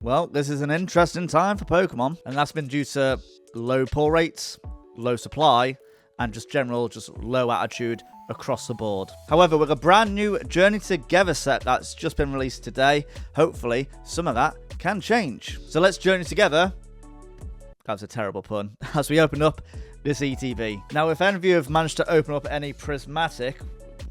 Well, this is an interesting time for Pokemon, and that's been due to low pull rates, low supply, and just low attitude across the board. However, with a brand new Journey Together set that's just been released today, hopefully some of that can change. So let's journey together. That's a terrible pun. As we open up this ETB. Now, if any of you have managed to open up any prismatic,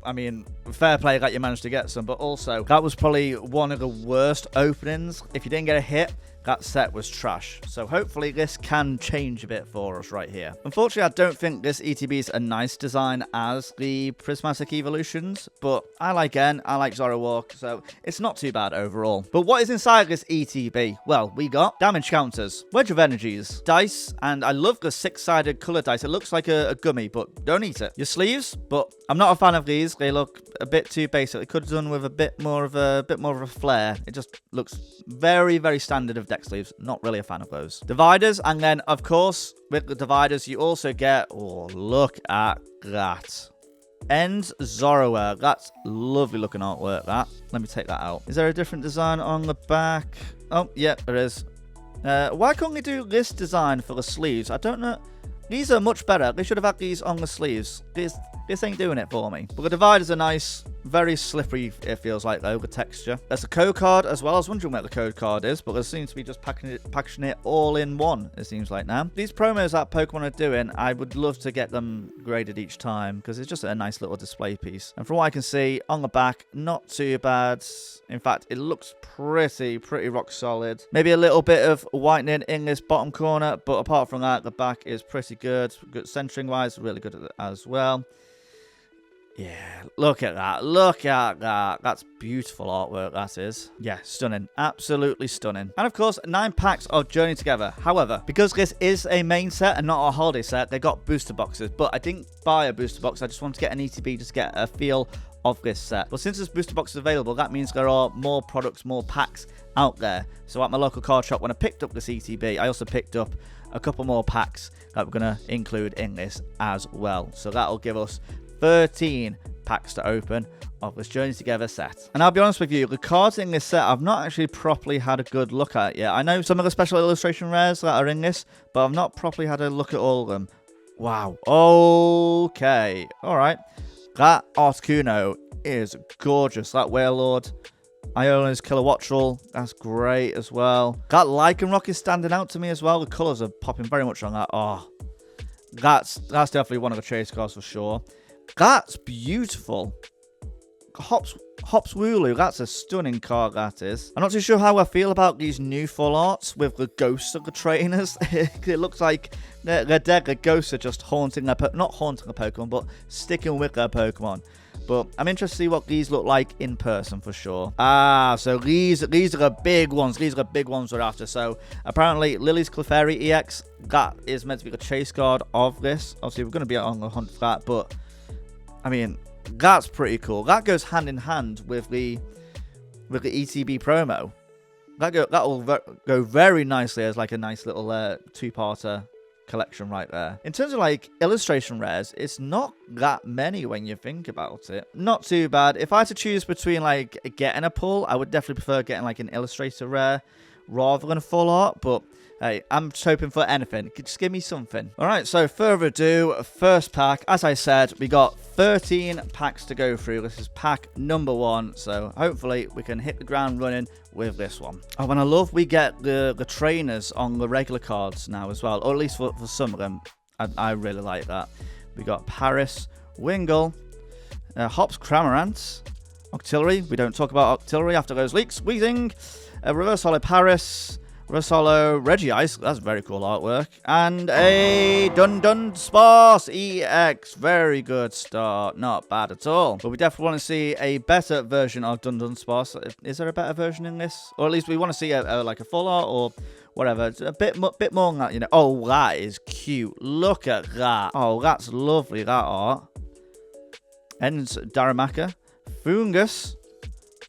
I mean, fair play that you managed to get some, but also that was probably one of the worst openings. If you didn't get a hit, that set was trash. So hopefully this can change a bit for us right here. Unfortunately, I don't think this ETB is a nice design as the prismatic evolutions, but I like Zoroark, so it's not too bad overall. But what is inside this ETB? Well, we got damage counters, wedge of energies, dice, and I love the six-sided color dice. It looks like a gummy, but don't eat it. Your sleeves, but I'm not a fan of these. They look a bit too basic. They could have done with a bit more of a flair. It just looks very, very standard of deck sleeves. Not really a fan of those. Dividers, and then of course with the dividers you also get, oh look at that, End Zoroark. That's lovely looking artwork. That, let me take that out. Is there a different design on the back? Oh yeah, there is. Why can't we do this design for the sleeves? I don't know. These are much better. They should have had these on the sleeves. This ain't doing it for me. But the dividers are nice. Very slippery, it feels like, though, the texture. There's a code card as well. I was wondering where the code card is, but there seems to be just packaging it all in one, it seems like now. These promos that Pokemon are doing, I would love to get them graded each time, because it's just a nice little display piece. And from what I can see, on the back, not too bad. In fact, it looks pretty rock solid. Maybe a little bit of whitening in this bottom corner, but apart from that, the back is pretty good. Good centering-wise, really good as well. Yeah, look at that. Look at that. That's beautiful artwork, that is. Yeah, stunning. Absolutely stunning. And of course, 9 packs of Journey Together. However, because this is a main set and not a holiday set, they got booster boxes. But I didn't buy a booster box. I just wanted to get an ETB just to get a feel of this set. But since this booster box is available, that means there are more products, more packs out there. So at my local card shop, when I picked up this ETB, I also picked up a couple more packs that we're going to include in this as well. So that'll give us 13 packs to open of this Journey Together set. And I'll be honest with you, the cards in this set I've not actually properly had a good look at yet. I know some of the special illustration rares that are in this, but I've not properly had a look at all of them. Wow. Okay. Alright. That Articuno is gorgeous. That Wailord. Iola's Kilowattrel, that's great as well. That Lycanroc is standing out to me as well. The colours are popping very much on that. Oh, that's definitely one of the chase cards for sure. That's beautiful. Hops Wooloo, that's a stunning card, that is. I'm not too sure how I feel about these new full arts with the ghosts of the trainers. It looks like they're dead. The ghosts are just haunting their not haunting the Pokemon, but sticking with their Pokemon. But I'm interested to see what these look like in person for sure. Ah, so these are the big ones. These are the big ones we're after. So apparently Lily's Clefairy EX, that is meant to be the chase card of this. Obviously we're going to be on the hunt for that, but I mean, that's pretty cool. That goes hand in hand with the ETB promo. That will go very nicely as like a nice little two-parter collection right there. In terms of like illustration rares, it's not that many when you think about it. Not too bad. If I had to choose between like getting a pull, I would definitely prefer getting like an illustrator rare rather than a full art, but hey, I'm just hoping for anything. Just give me something. Alright, so further ado, first pack. As I said, we got 13 packs to go through. This is pack number 1, so hopefully we can hit the ground running with this one. Oh, and I love we get the trainers on the regular cards now as well, or at least for some of them. I really like that. We got Paris, Wingull, Hops Cramorant, Octillery. We don't talk about Octillery after those leaks. Weezing, Reverse Holo Paris, Reverse Holo Regice, that's very cool artwork, and a Dunsparce EX, very good start, not bad at all. But we definitely want to see a better version of Dunsparce. Is there a better version in this? Or at least we want to see like a full art or whatever. It's a bit more than that, you know. Oh, that is cute. Look at that. Oh, that's lovely, that art. Ends Darumaka, Fungus.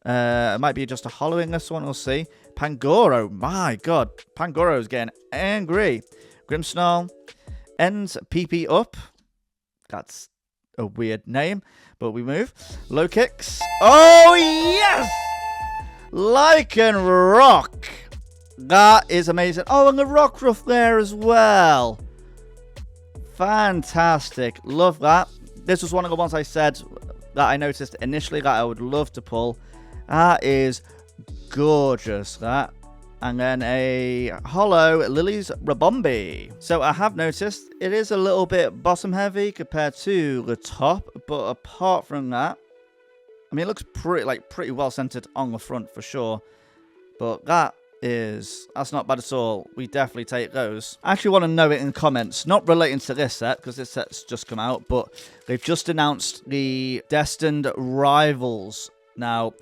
It might be just a hollow in this one, we'll see. Pangoro, my god, Pangoro's getting angry. Grimmsnarl, ends PP up. That's a weird name, but we move. Low kicks. Oh yes! Lycanroc. That is amazing. Oh, and the Rockruff there as well. Fantastic. Love that. This was one of the ones I said that I noticed initially that I would love to pull. That is gorgeous, that. And then a holo Lily's Rabombi. So I have noticed it is a little bit bottom heavy compared to the top. But apart from that, I mean, it looks pretty well centered on the front for sure. But that's not bad at all. We definitely take those. I actually want to know it in comments, not relating to this set, because this set's just come out, but they've just announced the Destined Rivals. Now,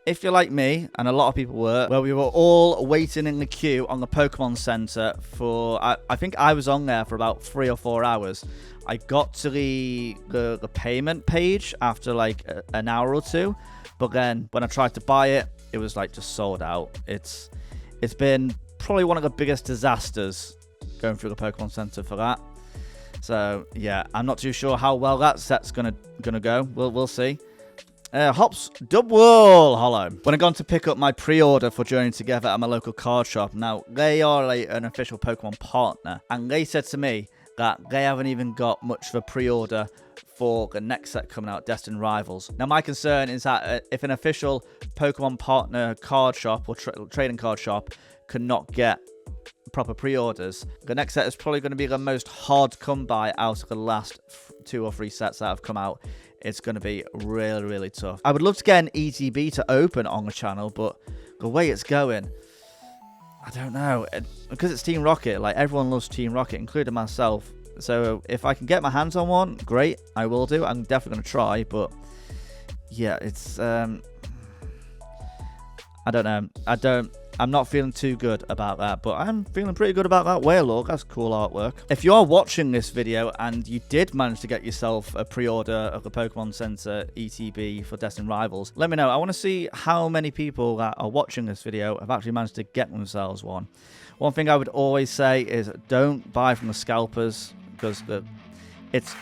if you're like me, and a lot of people were, well, we were all waiting in the queue on the Pokemon Center for, I think I was on there for about 3 or 4 hours. I got to the payment page after like an hour or two, but then when I tried to buy it, it was like just sold out. It's been probably one of the biggest disasters going through the Pokemon Center for that. So yeah, I'm not too sure how well that set's gonna go. We'll see. Hops Dubwool Holo. When I gone to pick up my pre-order for Journey Together at my local card shop, now they are an official Pokemon partner, and they said to me that they haven't even got much of a pre-order for the next set coming out, Destined Rivals. Now my concern is that if an official Pokemon partner card shop or trading card shop cannot get proper pre-orders, the next set is probably going to be the most hard come by out of the last 2 or 3 sets that have come out. It's going to be really, really tough. I would love to get an ETB to open on the channel, but the way it's going, I don't know. Because it's Team Rocket, like everyone loves Team Rocket, including myself. So if I can get my hands on one, great, I will do. I'm definitely going to try, but yeah, it's I don't know. I'm not feeling too good about that, but I'm feeling pretty good about that Wailord. That's cool artwork. If you are watching this video and you did manage to get yourself a pre-order of the Pokemon Center ETB for Destined Rivals, let me know. I want to see how many people that are watching this video have actually managed to get themselves one. One thing I would always say is don't buy from the scalpers, because it's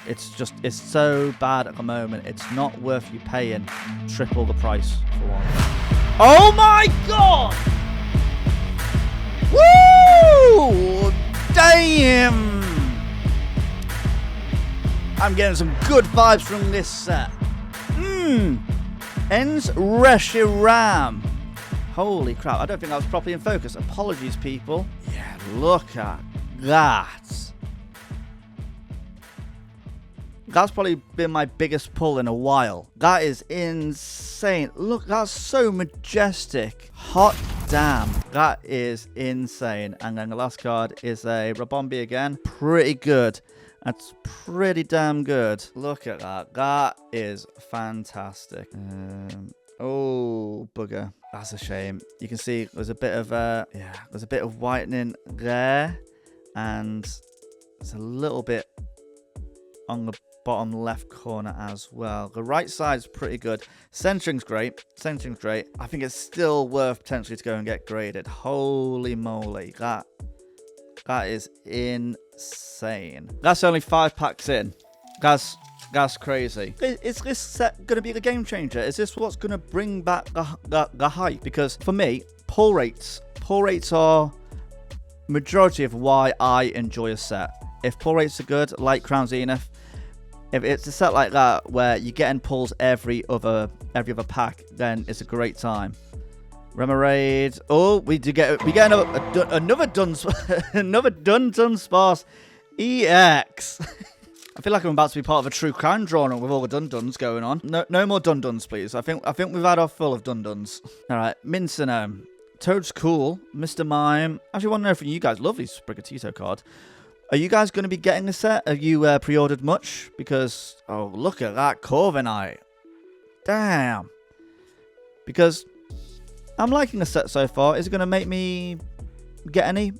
so bad at the moment. It's not worth you paying triple the price for one. Oh my god! Woo! Damn! I'm getting some good vibes from this set. Ends Reshiram. Holy crap, I don't think I was properly in focus. Apologies, people. Yeah, look at that. That's probably been my biggest pull in a while. That is insane. Look, that's so majestic. Hot damn. That is insane. And then the last card is a Rabombi again. Pretty good. That's pretty damn good. Look at that. That is fantastic. Oh, bugger. That's a shame. You can see there's a bit of there's a bit of whitening there. And there's a little bit on the bottom left corner as well. The right side's pretty good. Centering's great. Centering's great. I think it's still worth potentially to go and get graded. Holy moly. That is insane. That's only 5 packs in. That's crazy. Is this set going to be the game changer? Is this what's going to bring back the hype? Because for me, pull rates are majority of why I enjoy a set. If pull rates are good, like Crown Zenith, if it's a set like that where you're getting pulls every other pack, then it's a great time. Remoraid. Oh, we get another Dunsparce EX. I feel like I'm about to be part of a true crime drama with all the Dunduns going on. No more Dunduns, please. I think we've had our fill of Dunduns. All right, Mincino. Toad's cool. Mr. Mime. Actually, I want to know from you guys. Lovely Sprigatito card. Are you guys going to be getting the set? Have you pre-ordered much? Because, oh, look at that Corviknight. Damn. Because I'm liking the set so far. Is it going to make me get any?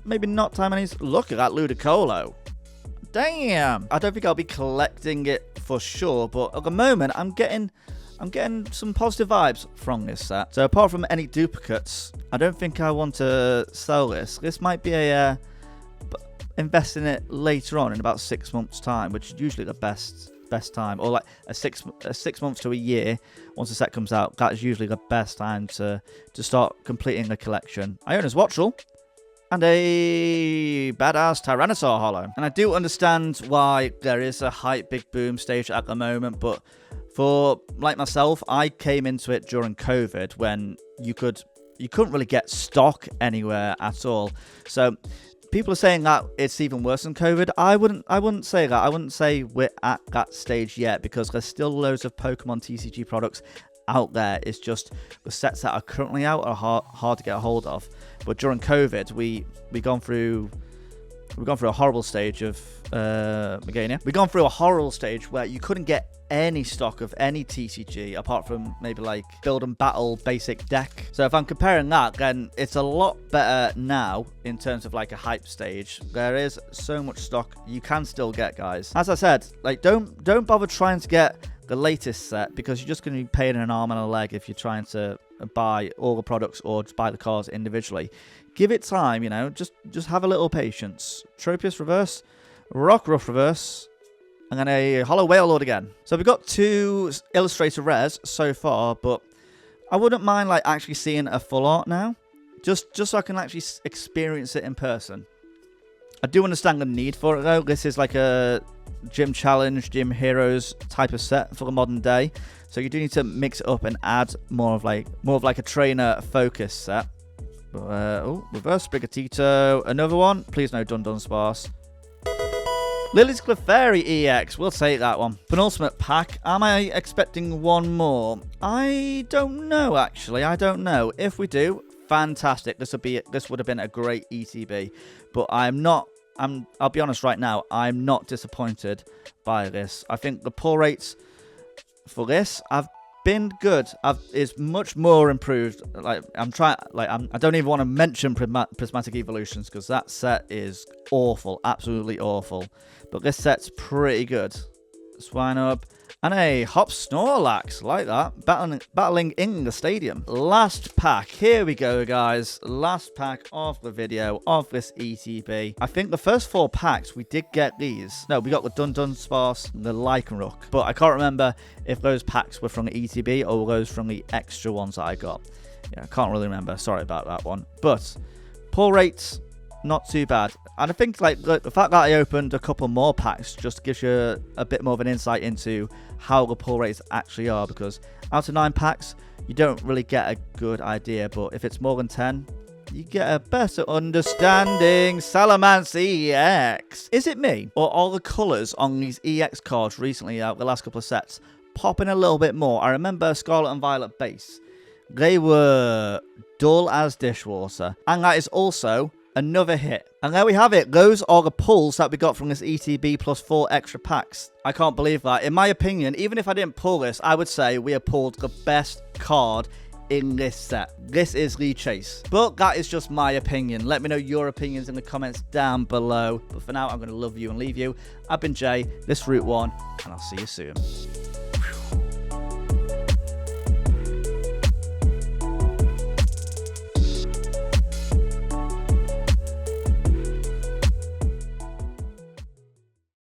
Maybe not time any. Look at that Ludicolo. Damn. I don't think I'll be collecting it for sure, but at the moment, I'm getting some positive vibes from this set. So apart from any duplicates, I don't think I want to sell this. This might be a invest in it later on in about 6 months' time, which is usually the best time, or like a 6 months to a year. Once the set comes out, that is usually the best time to start completing the collection. Iona's Watchel. and a badass Tyrannosaur holo. And I do understand why there is a hype big boom stage at the moment, but for like myself, I came into it during COVID when you couldn't really get stock anywhere at all. So people are saying that it's even worse than COVID. I wouldn't say that. I wouldn't say we're at that stage yet, because there's still loads of Pokemon TCG products out there. It's just the sets that are currently out are hard to get a hold of. But during COVID, we've gone through a horrible stage of Meganium. We've gone through a horrible stage where you couldn't get any stock of any TCG apart from maybe like build and battle basic deck. So if I'm comparing that, then it's a lot better now in terms of like a hype stage. There is so much stock you can still get, guys. As I said, like don't bother trying to get the latest set, because you're just going to be paying an arm and a leg if you're trying to buy all the products or just buy the cards individually. Give it time, you know, just have a little patience. Tropius reverse, Rockruff reverse, and then a Hollow Whale Lord again. So we've got 2 Illustrator rares so far, but I wouldn't mind like actually seeing a full art now, just so I can actually experience it in person. I do understand the need for it though. This is like a Gym Challenge, Gym Heroes type of set for the modern day, so you do need to mix it up and add more of like a trainer focus set. Oh, reverse Sprigatito, another one. Please no Dun Sparse. Lily's Clefairy EX, we'll take that one. Penultimate pack. Am I expecting one more? I don't know, actually. I don't know. If we do, fantastic. This would have been a great ETB, but I'll be honest right now, I'm not disappointed by this. I think the pull rates for this have been good. Is much more improved. I don't even want to mention Prismatic Evolutions, because that set is awful, absolutely awful. But this set's pretty good. Swinub and a Hop Snorlax, like that, battling in the stadium. Last pack, here we go, guys. Last pack of the video of this ETB. I think the first 4 packs we did get these. No, we got the Dun Sparse and the Lycanroc, but I can't remember if those packs were from the ETB or were those from the extra ones that I got. Yeah, I can't really remember. Sorry about that one. But pull rates, not too bad. And I think like the fact that I opened a couple more packs just gives you a bit more of an insight into how the pull rates actually are, because out of 9 packs you don't really get a good idea, but if it's more than 10 you get a better understanding. Salamence EX. Is it me, or are the colours on these EX cards recently, the last couple of sets, popping a little bit more? I remember Scarlet and Violet base, they were dull as dishwater, and that is also another hit. And there we have it. Those are the pulls that we got from this ETB plus 4 extra packs. I can't believe that. In my opinion, even if I didn't pull this, I would say we have pulled the best card in this set. This is Lee Chase. But that is just my opinion. Let me know your opinions in the comments down below. But for now, I'm going to love you and leave you. I've been Jay, this Route 1, and I'll see you soon.